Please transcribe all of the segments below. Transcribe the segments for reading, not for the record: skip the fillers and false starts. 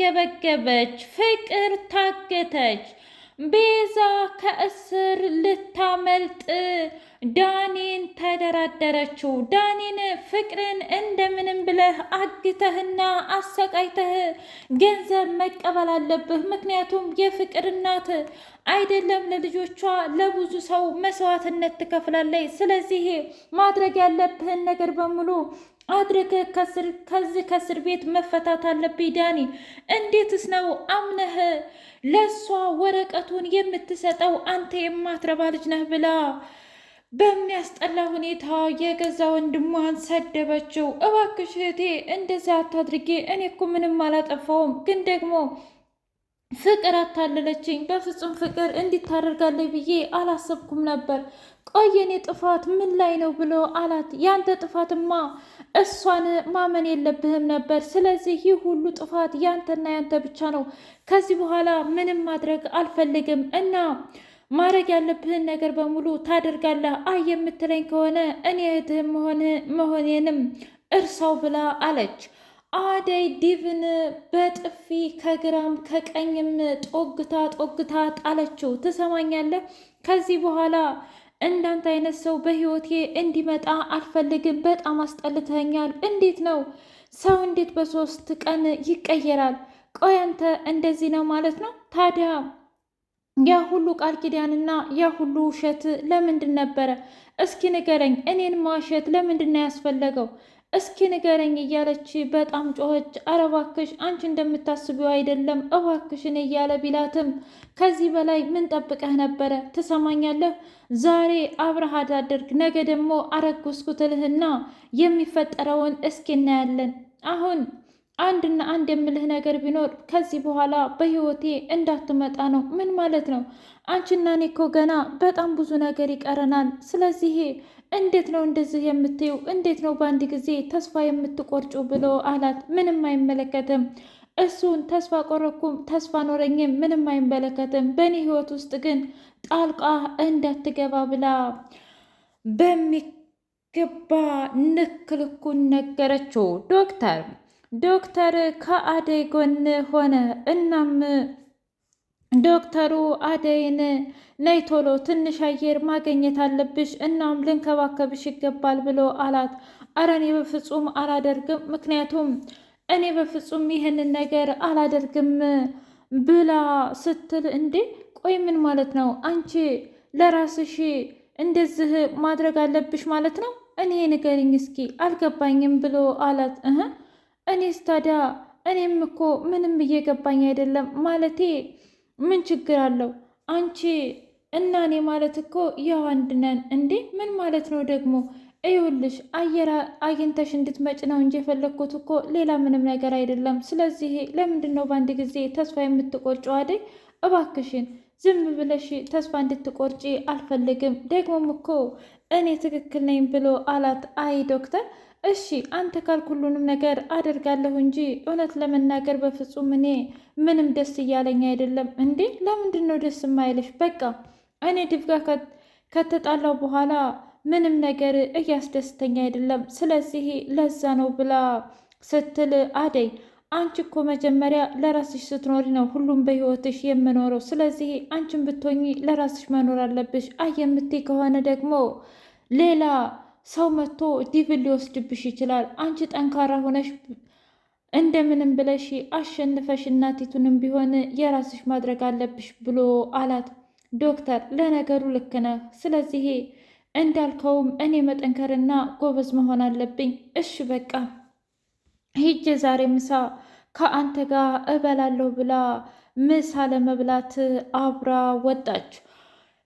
ተንገበገበች። ፍቅር ታገተች። ቤዛ ከእስር ልታመልጥ ዳኒን ተደራደረችው። ዳኒን ፍቅርን እንደምንም ብለህ አግተህና አሰቃይተህ ገንዘብ መቀበል አለብህ። ምክንያቱም የፍቅር እናት አይደለም ለልጆቿ ለብዙ ሰው መስዋዕትነት ትከፍላለች። ስለዚህ ማድረግ ያለብህን ነገር በሙሉ አድርገህ ከዚህ ከእስር ቤት መፈታት አለብኝ። ዳኒ እንዴትስ ነው አምነህ ለሷ ወረቀቱን የምትሰጠው? አንተ የማትረባ ልጅ ነህ ብላ በሚያስጠላ ሁኔታ የገዛ ወንድሟን ሰደበችው። እባክሽ እህቴ እንደዛ አታድርጌ፣ እኔ እኮ ምንም አላጠፋውም፣ ግን ደግሞ ፍቅር አታለለችኝ። በፍጹም ፍቅር እንዲታደርጋለች ብዬ አላሰብኩም ነበር። ቆይ የኔ ጥፋት ምን ላይ ነው ብሎ አላት። ያንተ ጥፋትማ እሷን ማመን የለብህም ነበር። ስለዚህ ይህ ሁሉ ጥፋት ያንተና ያንተ ብቻ ነው። ከዚህ በኋላ ምንም ማድረግ አልፈልግም እና ማድረግ ያለብህን ነገር በሙሉ ታደርጋለህ። አይ የምትለኝ ከሆነ እኔ እህትህም መሆኔንም እርሳው ብላ አለች። አደይ ዲቭን በጥፊ ከግራም ከቀኝም ጦግታ ጣለችው። ትሰማኛለህ? ከዚህ በኋላ እንዳንተ አይነት ሰው በህይወቴ እንዲመጣ አልፈልግም። በጣም አስጠልተኛል። እንዴት ነው ሰው እንዴት በሶስት ቀን ይቀየራል? ቆይ አንተ እንደዚህ ነው ማለት ነው? ታዲያ ያ ሁሉ ቃል ኪዳንና ያ ሁሉ ውሸት ለምንድን ነበረ? እስኪ ንገረኝ። እኔን ማሸት ለምንድን ነው ያስፈለገው? እስኪ ንገረኝ እያለች በጣም ጮኸች። ኧረ እባክሽ አንቺ እንደምታስቢው አይደለም እባክሽን እያለ ቢላትም ከዚህ በላይ ምን ጠብቀህ ነበረ? ትሰማኛለህ? ዛሬ አብረሃት አደርግ፣ ነገ ደግሞ አረግኩ ትልህና የሚፈጠረውን እስኪ እናያለን። አሁን አንድና አንድ የምልህ ነገር ቢኖር ከዚህ በኋላ በህይወቴ እንዳትመጣ ነው። ምን ማለት ነው? አንቺና እኔ እኮ ገና በጣም ብዙ ነገር ይቀረናል። ስለዚህ እንዴት ነው እንደዚህ የምትይው? እንዴት ነው በአንድ ጊዜ ተስፋ የምትቆርጩ ብሎ አላት። ምንም አይመለከትም። እሱን ተስፋ ቆረኩም ተስፋ ኖረኝም ምንም አይመለከትም። በእኔ ህይወት ውስጥ ግን ጣልቃ እንዳትገባ ብላ በሚገባ ንክልኩን ነገረችው። ዶክተር ከአደይ ጎን ሆነ። እናም ዶክተሩ አደይን ነይ ቶሎ ትንሽ አየር ማግኘት አለብሽ፣ እናም ልንከባከብሽ ይገባል ብሎ አላት። አረ እኔ በፍጹም አላደርግም፣ ምክንያቱም እኔ በፍጹም ይህንን ነገር አላደርግም ብላ ስትል፣ እንዴ ቆይ ምን ማለት ነው? አንቺ ለራስሽ እንደዚህ ማድረግ አለብሽ ማለት ነው? እኔ ንገሪኝ እስኪ አልገባኝም ብሎ አላት። እኔስ ታዲያ እኔም እኮ ምንም እየገባኝ አይደለም። ማለቴ ምን ችግር አለው? አንቺ እና እኔ ማለት እኮ ያው አንድ ነን። እንዴ ምን ማለት ነው ደግሞ? እዩልሽ አየር አግኝተሽ እንድትመጭ ነው እንጂ የፈለግኩት እኮ ሌላ ምንም ነገር አይደለም። ስለዚህ ለምንድን ነው በአንድ ጊዜ ተስፋ የምትቆርጪው? አደይ እባክሽን ዝም ብለሽ ተስፋ እንድትቆርጪ አልፈልግም። ደግሞም እኮ እኔ ትክክል ነኝ ብሎ አላት። አይ ዶክተር እሺ አንተ ካልክ ሁሉንም ነገር አደርጋለሁ እንጂ እውነት ለመናገር በፍጹም እኔ ምንም ደስ እያለኝ አይደለም። እንዴ ለምንድን ነው ደስ የማይልሽ? በቃ እኔ ድፍጋ ከተጣላው በኋላ ምንም ነገር እያስደስተኛ አይደለም። ስለዚህ ለዛ ነው ብላ ስትል፣ አደይ አንቺ እኮ መጀመሪያ ለራስሽ ስትኖሪ ነው ሁሉም በህይወትሽ የምኖረው። ስለዚህ አንቺን ብትሆኚ ለራስሽ መኖር አለብሽ። አይ የምትይ ከሆነ ደግሞ ሌላ ሰው መጥቶ ዲቭን ሊወስድብሽ ይችላል። አንቺ ጠንካራ ሆነሽ እንደምንም ብለሽ አሸንፈሽ እናቲቱንም ቢሆን የራስሽ ማድረግ አለብሽ ብሎ አላት። ዶክተር ለነገሩ ልክ ነህ። ስለዚህ እንዳልከውም እኔ መጠንከርና ጎበዝ መሆን አለብኝ። እሺ በቃ ሂጄ ዛሬ ምሳ ከአንተ ጋር እበላለሁ ብላ ምሳ ለመብላት አብራ ወጣች።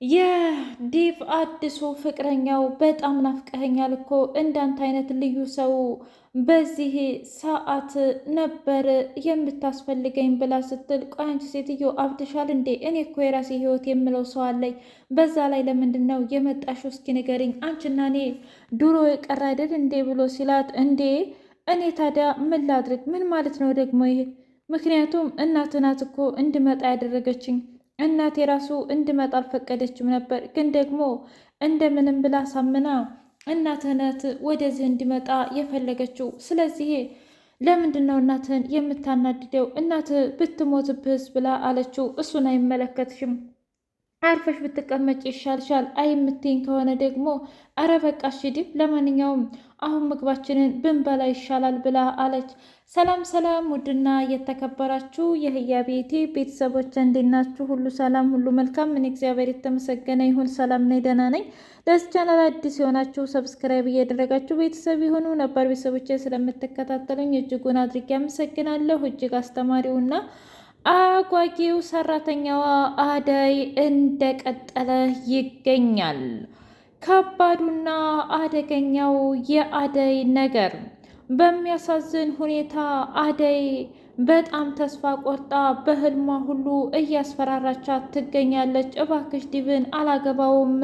የዲቭ አዲሱ ፍቅረኛው በጣም ናፍቀኸኛል እኮ እንዳንተ አይነት ልዩ ሰው በዚህ ሰዓት ነበር የምታስፈልገኝ ብላ ስትል፣ ቆይ አንቺ ሴትዮ አብድሻል እንዴ? እኔ እኮ የራሴ ህይወት የምለው ሰው አለኝ። በዛ ላይ ለምንድን ነው የመጣሽው? እስኪ ንገሪኝ። አንቺና እኔ ድሮ የቀረ አይደል እንዴ ብሎ ሲላት፣ እንዴ እኔ ታዲያ ምን ላድርግ? ምን ማለት ነው ደግሞ ይሄ? ምክንያቱም እናት ናት እኮ እንድመጣ ያደረገችኝ። እናቴ ራሱ እንድመጣ አልፈቀደችም ነበር፣ ግን ደግሞ እንደምንም ብላ ሳምና እናትህ ናት ወደዚህ እንዲመጣ የፈለገችው። ስለዚህ ለምንድን ነው እናትህን የምታናድደው? እናትህ ብትሞትብህስ ብላ አለችው። እሱን አይመለከትሽም፣ አርፈሽ ብትቀመጭ ይሻልሻል። አይምትኝ ከሆነ ደግሞ አረ በቃ ሽድብ፣ ለማንኛውም አሁን ምግባችንን ብንበላ ይሻላል ብላ አለች። ሰላም ሰላም! ውድና የተከበራችሁ የህያ ቤቴ ቤተሰቦች እንዴት ናችሁ? ሁሉ ሰላም፣ ሁሉ መልካም። ምን እግዚአብሔር የተመሰገነ ይሁን። ሰላም ነኝ፣ ደህና ነኝ። ለዚህ ቻናል አዲስ የሆናችሁ ሰብስክራይብ እያደረጋችሁ ቤተሰብ የሆኑ ነባር ቤተሰቦች ስለምትከታተሉኝ እጅጉን አድርጌ አመሰግናለሁ። እጅግ አስተማሪውና አጓጊው ሰራተኛዋ አደይ እንደቀጠለ ይገኛል። ከባዱና አደገኛው የአደይ ነገር በሚያሳዝን ሁኔታ አደይ በጣም ተስፋ ቆርጣ በህልሟ ሁሉ እያስፈራራቻት ትገኛለች። እባክሽ ዲብን አላገባውም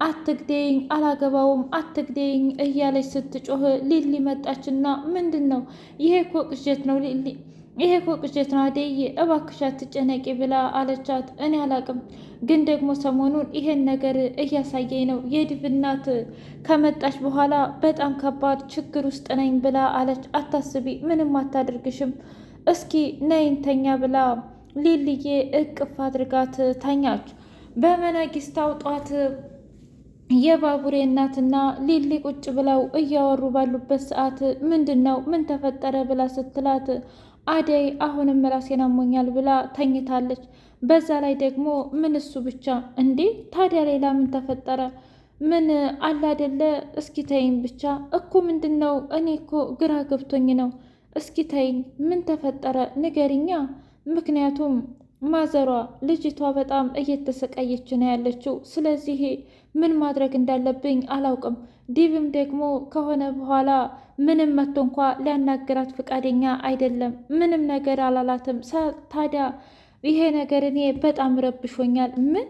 አትግደኝ፣ አላገባውም አትግደኝ እያለች ስትጮህ ሊሊ መጣችና ምንድን ነው ይሄ? እኮ ቅዠት ነው ሊሊ፣ ይሄ እኮ ቅዠት ነው አደይ፣ እባክሽ አትጨነቂ ብላ አለቻት። እኔ አላቅም፣ ግን ደግሞ ሰሞኑን ይሄን ነገር እያሳየኝ ነው። የዲብ እናት ከመጣች በኋላ በጣም ከባድ ችግር ውስጥ ነኝ ብላ አለች። አታስቢ፣ ምንም አታደርግሽም፣ እስኪ ነይንተኛ ብላ ሊልዬ እቅፍ አድርጋት ተኛች። በመነጊስታው ጧት የባቡሬ እናትና ሊሊ ቁጭ ብለው እያወሩ ባሉበት ሰዓት ምንድን ነው ምን ተፈጠረ ብላ ስትላት አደይ አሁንም ራሴን አሞኛል ብላ ተኝታለች። በዛ ላይ ደግሞ ምን እሱ ብቻ እንዴ? ታዲያ ሌላ ምን ተፈጠረ? ምን አለ አይደለ? እስኪ ተይኝ ብቻ እኮ ምንድን ነው? እኔ እኮ ግራ ገብቶኝ ነው። እስኪ ተይኝ፣ ምን ተፈጠረ ንገሪኛ። ምክንያቱም ማዘሯ ልጅቷ በጣም እየተሰቃየች ነው ያለችው። ስለዚህ ምን ማድረግ እንዳለብኝ አላውቅም። ዲብም ደግሞ ከሆነ በኋላ ምንም መቶ እንኳ ሊያናግራት ፈቃደኛ አይደለም። ምንም ነገር አላላትም። ታዲያ ይሄ ነገር እኔ በጣም ረብሾኛል። ምን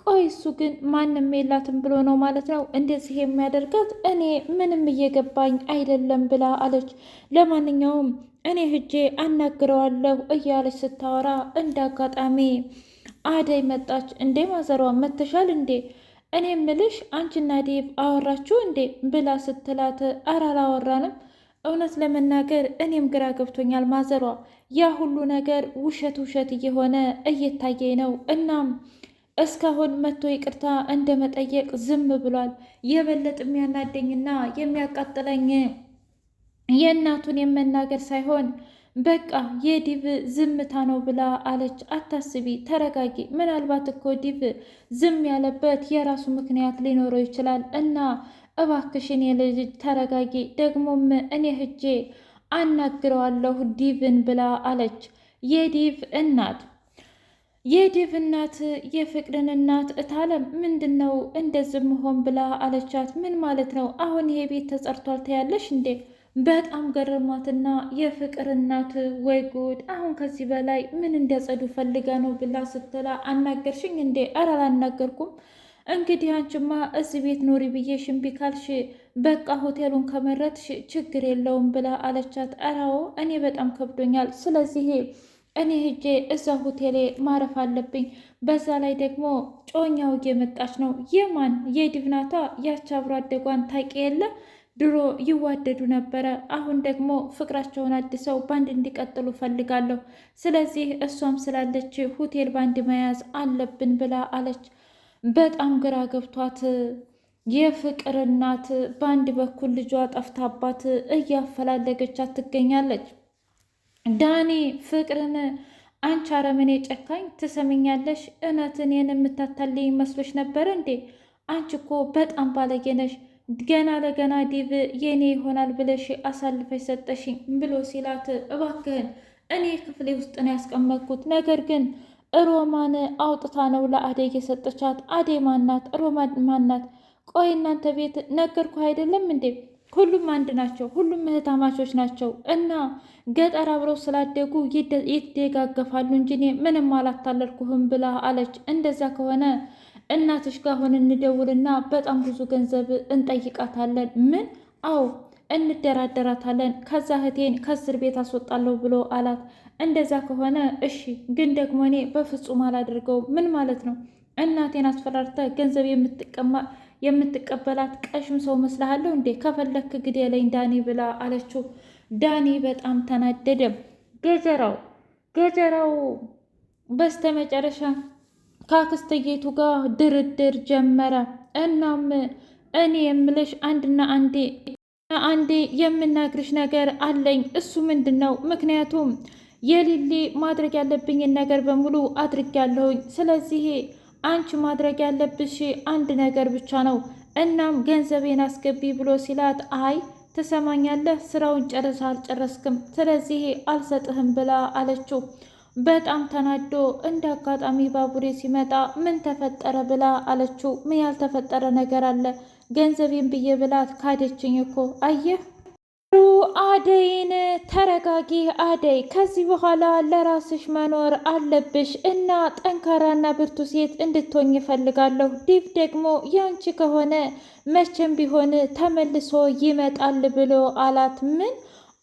ቆይ እሱ ግን ማንም የላትም ብሎ ነው ማለት ነው እንደዚህ የሚያደርጋት? እኔ ምንም እየገባኝ አይደለም ብላ አለች። ለማንኛውም እኔ ሂጄ አናግረዋለሁ እያለች ስታወራ እንደ አጋጣሚ አደይ መጣች። እንዴ ማዘሯ መተሻል እንዴ? እኔ ምልሽ አንቺና ዴቭ አወራችሁ እንዴ ብላ ስትላት፣ ኧረ አላወራንም። እውነት ለመናገር እኔም ግራ ገብቶኛል ማዘሯ። ያ ሁሉ ነገር ውሸት ውሸት እየሆነ እየታየኝ ነው። እናም እስካሁን መቶ ይቅርታ እንደ መጠየቅ ዝም ብሏል። የበለጥ የሚያናደኝና የሚያቃጥለኝ የእናቱን የመናገር ሳይሆን በቃ የዲብ ዝምታ ነው ብላ አለች። አታስቢ፣ ተረጋጊ። ምናልባት እኮ ዲብ ዝም ያለበት የራሱ ምክንያት ሊኖረው ይችላል እና እባክሽን የልጅ ተረጋጊ። ደግሞም እኔ ሂጄ አናግረዋለሁ ዲብን ብላ አለች። የዲብ እናት የፍቅርን እናት እታለም ምንድን ነው እንደዚህ መሆን ብላ አለቻት። ምን ማለት ነው? አሁን ይሄ ቤት ተጸርቷል ትያለሽ እንዴ? በጣም ገረማትና የፍቅር እናት ወይ ጉድ! አሁን ከዚህ በላይ ምን እንዲያጸዱ ፈልጋ ነው ብላ ስትላ፣ አናገርሽኝ እንዴ? ኧረ አላናገርኩም። እንግዲህ አንቺማ እዚህ ቤት ኖሪ ብዬሽ እምቢ ካልሽ በቃ ሆቴሉን ከመረጥሽ ችግር የለውም ብላ አለቻት። ኧረ እኔ በጣም ከብዶኛል። ስለዚህ እኔ ሂጄ እዛ ሆቴሌ ማረፍ አለብኝ። በዛ ላይ ደግሞ ጮኛው እየመጣች ነው። የማን? የዲብ ናታ። ያች አብሮ አደጓን ታውቂ የለ ድሮ ይዋደዱ ነበረ። አሁን ደግሞ ፍቅራቸውን አድሰው ባንድ እንዲቀጥሉ ፈልጋለሁ። ስለዚህ እሷም ስላለች ሆቴል ባንድ መያዝ አለብን ብላ አለች። በጣም ግራ ገብቷት የፍቅር እናት በአንድ በኩል ልጇ ጠፍታባት እያፈላለገቻት ትገኛለች። ዳኒ ፍቅርን አንቺ አረመኔ ጨካኝ፣ ትሰምኛለሽ? እውነትን የምታታልኝ መስሎች ነበረ እንዴ? አንቺ እኮ በጣም ባለጌ ነሽ። ገና ለገና ዲብ የኔ ይሆናል ብለሽ አሳልፈሽ ሰጠሽኝ ብሎ ሲላት፣ እባክህን እኔ ክፍሌ ውስጥ ነው ያስቀመጥኩት። ነገር ግን ሮማን አውጥታ ነው ለአደይ የሰጠቻት። አደይ ማናት? ሮማን ማናት? ቆይ እናንተ ቤት ነገርኩህ አይደለም እንዴ? ሁሉም አንድ ናቸው። ሁሉም እህታማቾች ናቸው እና ገጠር አብረው ስላደጉ ይደጋገፋሉ እንጂ እኔ ምንም አላታለልኩህም ብላ አለች። እንደዛ ከሆነ እናትሽ ጋር አሁን እንደውልና በጣም ብዙ ገንዘብ እንጠይቃታለን። ምን? አዎ እንደራደራታለን። ከዛ እህቴን ከእስር ቤት አስወጣለሁ ብሎ አላት። እንደዛ ከሆነ እሺ፣ ግን ደግሞ እኔ በፍጹም አላደርገውም። ምን ማለት ነው? እናቴን አስፈራርተ ገንዘብ የምትቀበላት ቀሽም ሰው መስልሃለሁ እንዴ? ከፈለክ ግዴለኝ ዳኒ ብላ አለችው። ዳኒ በጣም ተናደደ። ገጀራው በስተመጨረሻ ከአክስትየቱ ጋር ድርድር ጀመረ። እናም እኔ የምልሽ አንዴ የምናግርሽ ነገር አለኝ። እሱ ምንድን ነው? ምክንያቱም የሊሊ ማድረግ ያለብኝን ነገር በሙሉ አድርጌያለሁኝ። ስለዚህ አንቺ ማድረግ ያለብሽ አንድ ነገር ብቻ ነው። እናም ገንዘቤን አስገቢ ብሎ ሲላት፣ አይ ትሰማኛለህ፣ ስራውን ጨርሰህ አልጨረስክም፣ ስለዚህ አልሰጥህም ብላ አለችው። በጣም ተናዶ እንደ አጋጣሚ ባቡሬ ሲመጣ ምን ተፈጠረ ብላ አለችው። ምን ያልተፈጠረ ነገር አለ? ገንዘቤን ብዬ ብላት ካደችኝ እኮ አየህ። አደይን ተረጋጊ አደይ፣ ከዚህ በኋላ ለራስሽ መኖር አለብሽ እና ጠንካራና ብርቱ ሴት እንድትሆኝ እፈልጋለሁ። ዲቭ ደግሞ ያንቺ ከሆነ መቼም ቢሆን ተመልሶ ይመጣል ብሎ አላት። ምን?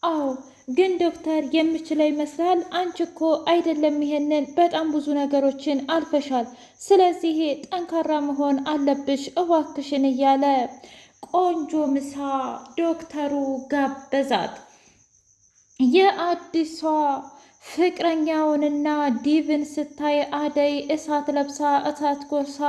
አዎ ግን ዶክተር የምችለው ይመስላል? አንቺ እኮ አይደለም ይሄንን በጣም ብዙ ነገሮችን አልፈሻል። ስለዚህ ጠንካራ መሆን አለብሽ እባክሽን እያለ ቆንጆ ምሳ ዶክተሩ ጋበዛት። የአዲሷ ፍቅረኛውንና ዲቭን ስታይ አደይ እሳት ለብሳ እሳት ጎርሳ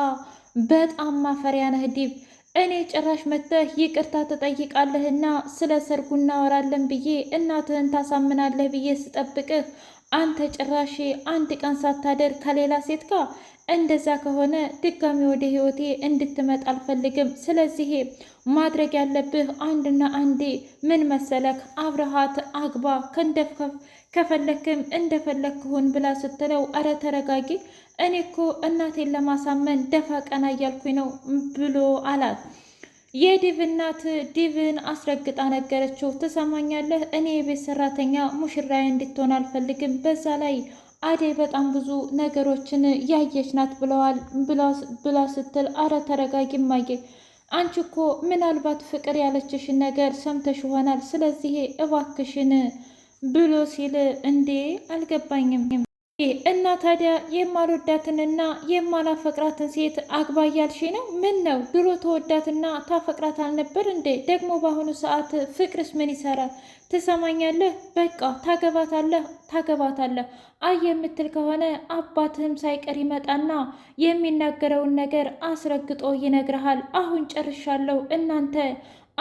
በጣም ማፈሪያ ነህ ዲቭ። እኔ ጭራሽ መጥተህ ይቅርታ ትጠይቃለህና ስለ ሰርጉ እናወራለን ብዬ እናትህን ታሳምናለህ ብዬ ስጠብቅህ አንተ ጭራሽ አንድ ቀን ሳታደር ከሌላ ሴት ጋር። እንደዛ ከሆነ ድጋሚ ወደ ህይወቴ እንድትመጣ አልፈልግም። ስለዚህ ማድረግ ያለብህ አንድና አንዴ ምን መሰለክ፣ አብረሃት አግባ፣ ከፈለክም እንደፈለክሁን ብላ ስትለው፣ አረ ተረጋጊ፣ እኔ እኮ እናቴን ለማሳመን ደፋ ቀና እያልኩኝ ነው ብሎ አላት። የዲቭ እናት ዲቭን አስረግጣ ነገረችው። ትሰማኛለህ፣ እኔ የቤት ሰራተኛ ሙሽራዬ እንድትሆን አልፈልግም። በዛ ላይ አደይ በጣም ብዙ ነገሮችን ያየች ናት ብላ ስትል፣ አረ ተረጋጊ እማዬ፣ አንቺ እኮ ምናልባት ፍቅር ያለችሽን ነገር ሰምተሽ ይሆናል። ስለዚህ እባክሽን ብሎ ሲል፣ እንዴ አልገባኝም እና ታዲያ የማልወዳትንና የማላፈቅራትን ሴት አግባ እያልሽ ነው? ምን ነው ድሮ ተወዳትና ታፈቅራት አልነበር እንዴ? ደግሞ በአሁኑ ሰዓት ፍቅርስ ምን ይሰራል? ትሰማኛለህ? በቃ ታገባታለህ። አይ የምትል ከሆነ አባትህም ሳይቀር ይመጣና የሚናገረውን ነገር አስረግጦ ይነግርሃል። አሁን ጨርሻለሁ፣ እናንተ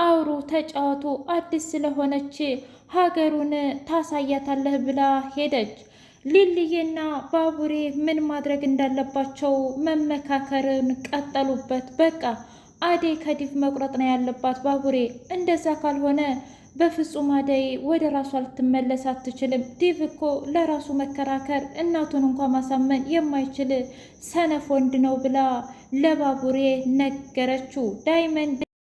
አውሩ፣ ተጫወቱ። አዲስ ስለሆነች ሀገሩን ታሳያታለህ ብላ ሄደች። ሊልዬና ባቡሬ ምን ማድረግ እንዳለባቸው መመካከርን ቀጠሉበት። በቃ አደይ ከዲቭ መቁረጥ ነው ያለባት ባቡሬ። እንደዛ ካልሆነ በፍጹም አደይ ወደ ራሷ ልትመለስ አትችልም። ዲቭ እኮ ለራሱ መከራከር እናቱን እንኳ ማሳመን የማይችል ሰነፍ ወንድ ነው ብላ ለባቡሬ ነገረችው። ዳይመንድ